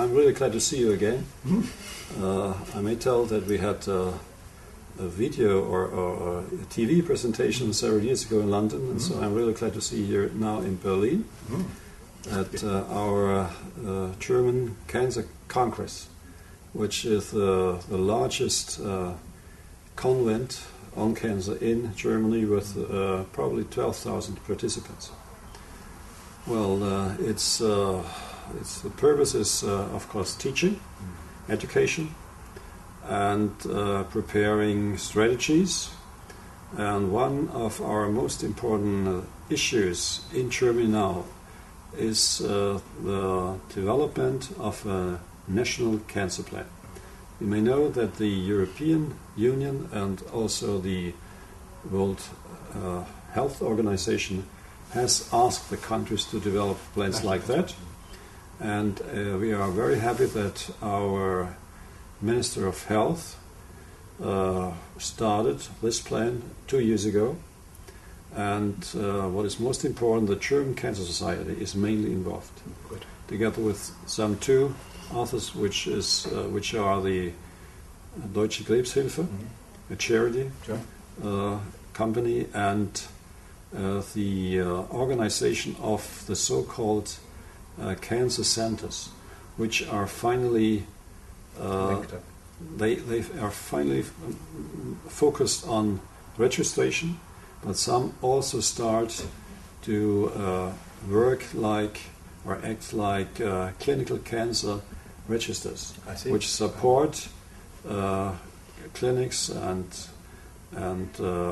I'm really glad to see you again. I may tell that we had a video or a TV presentation several years ago in London, and so I'm really glad to see you here now in Berlin at our German Cancer Congress, which is the largest convent on cancer in Germany with probably 12,000 participants. Well, the purpose is, of course, teaching, education, and preparing strategies. And one of our most important issues in Germany now is the development of a national cancer plan. You may know that the European Union and also the World Health Organization has asked the countries to develop plans like that. And we are very happy that our Minister of Health started this plan 2 years ago. And what is most important, the German Cancer Society is mainly involved, together with some two others, which are the Deutsche Krebshilfe, a charity company, and the organization of the so-called cancer centers, which are finally they are finally focused on registration, but some also start to work like or act like clinical cancer registers, which support clinics and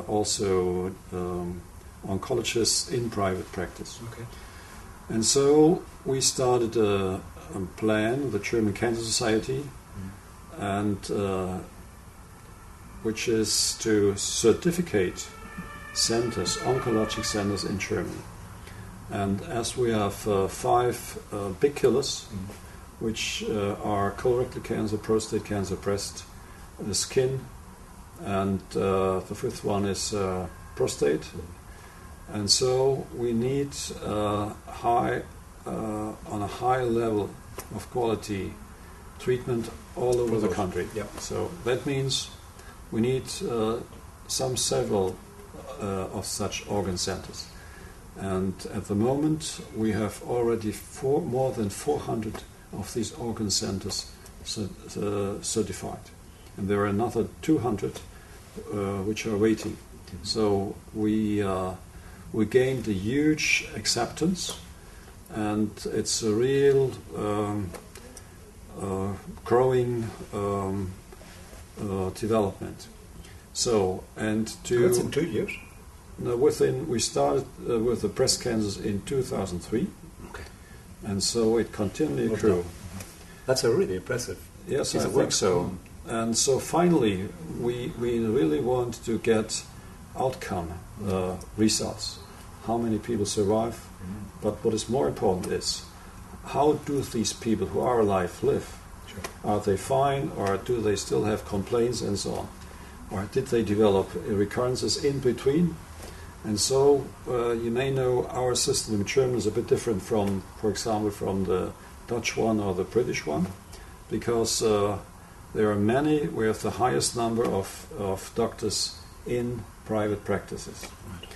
also oncologists in private practice. Okay. And so we started a plan, the German Cancer Society, and which is to certificate centers, oncologic centers in Germany. And as we have 5 big killers, which are colorectal cancer, prostate cancer, breast, skin, and the 5th one is prostate. And so we need on a high level of quality treatment all over the country. Yep. So that means we need several of such organ centers. And at the moment we have already more than 400 of these organ centers certified. And there are another 200 which are waiting. So we gained a huge acceptance, and it's a real growing development. So, and that's in 2 years? No, we started with the breast cancers in 2003, okay, and so it continually grew. That's a really impressive. Yes, I think so. And so finally, we really want to get outcome results. How many people survive? But what is more important is, how do these people who are alive live? Sure. Are they fine, or do they still have complaints and so on? Or did they develop recurrences in between? And so you may know our system in Germany is a bit different from, for example, from the Dutch one or the British one, because there are many. We have the highest number of doctors in private practices. Right.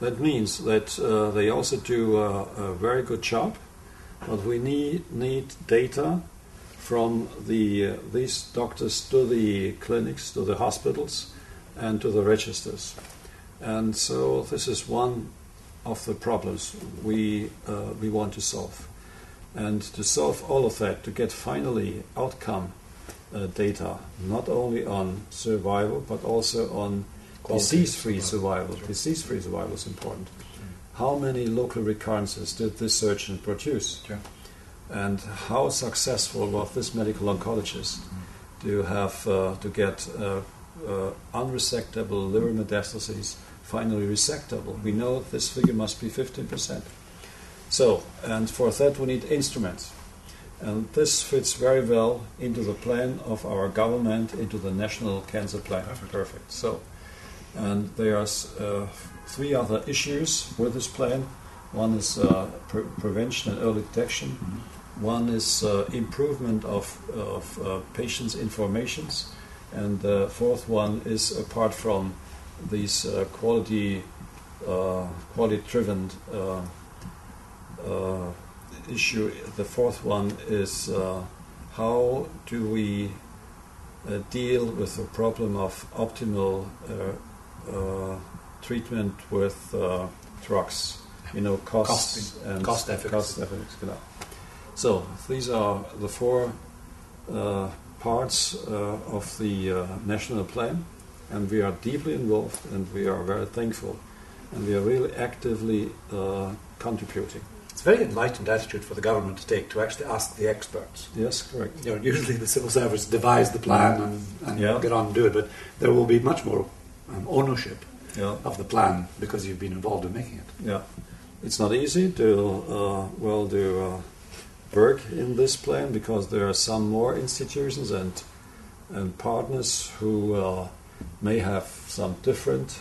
That means that they also do a very good job, but we need data from these doctors to the clinics, to the hospitals, and to the registers. And so this is one of the problems we want to solve. And to solve all of that, to get finally outcome data, not only on survival, but also on disease-free survival. Sure. Disease-free survival is important. How many local recurrences did this surgeon produce? Sure. And how successful was this medical oncologist to have to get unresectable liver metastases finally resectable? We know this figure must be 15%. So, and for that we need instruments. And this fits very well into the plan of our government, into the National Cancer Plan. Perfect. So, and there are 3 other issues with this plan. One is prevention and early detection. One is improvement of patients' informations, and the fourth one is, apart from these quality-driven issue, the fourth one is how do we deal with the problem of optimal treatment with drugs, costs and cost efficacy. So these are the four parts of the national plan, and we are deeply involved, and we are very thankful, and we are really actively contributing. It's a very enlightened attitude for the government to take, to actually ask the experts. Yes, correct. Usually the civil service devise the plan and get on and do it, but there will be much more ownership of the plan because you've been involved in making it. Yeah, it's not easy to do work in this plan, because there are some more institutions and partners who may have some different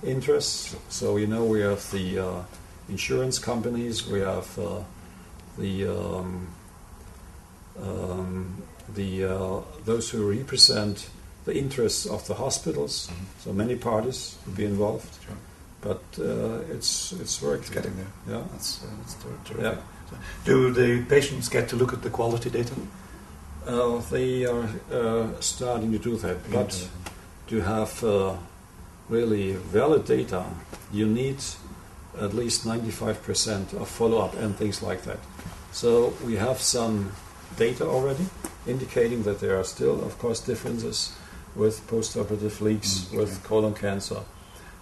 interests. So we have the insurance companies, we have those who represent the interests of the hospitals. Mm-hmm. So many parties will be involved. Sure. But it's work. It's getting there. Yeah, that's terrific. Yeah. Do the patients get to look at the quality data? They are starting to do that, but to have really valid data, you need at least 95% of follow-up and things like that. So we have some data already indicating that there are still, of course, differences with postoperative leaks, with colon cancer,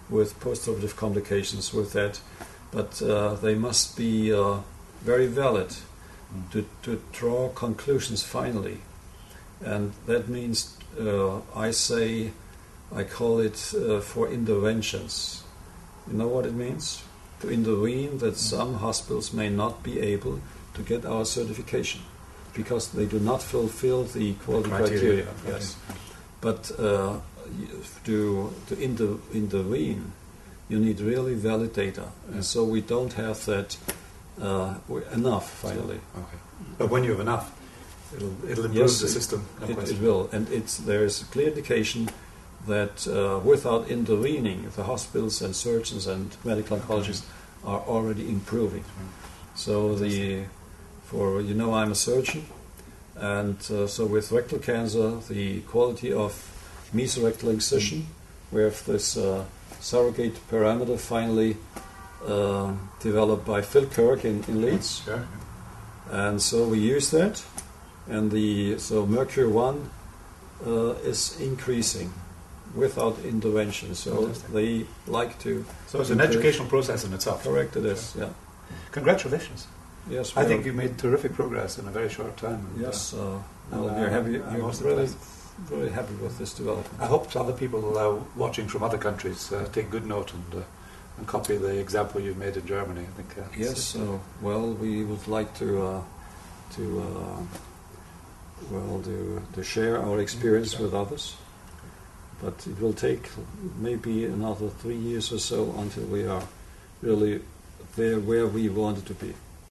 with postoperative complications with that, but they must be very valid to draw conclusions finally. And that means, I call it for interventions. You know what it means? To intervene that some hospitals may not be able to get our certification because they do not fulfill the quality criteria. Yes. But to intervene, you need really valid data. And so we don't have that enough, finally. Okay. But when you have enough, it'll improve the system. It will. And there is a clear indication that without intervening, the hospitals and surgeons and medical oncologists are already improving. So I'm a surgeon, and so with rectal cancer, the quality of mesorectal incision, we have this surrogate parameter finally developed by Phil Kirk in Leeds. Sure. And so we use that, and so Mercury 1 is increasing without intervention. So they like to. So it's an educational process in itself. Correct, it is. Yeah. Congratulations. Yes, I think you made terrific progress in a very short time. And, yes, we're happy. We're really happy with this development. I hope other people watching from other countries take good note and copy the example you've made in Germany. I think. Yes. We would like to share our experience with others, but it will take maybe another 3 years or so until we are really there where we wanted to be.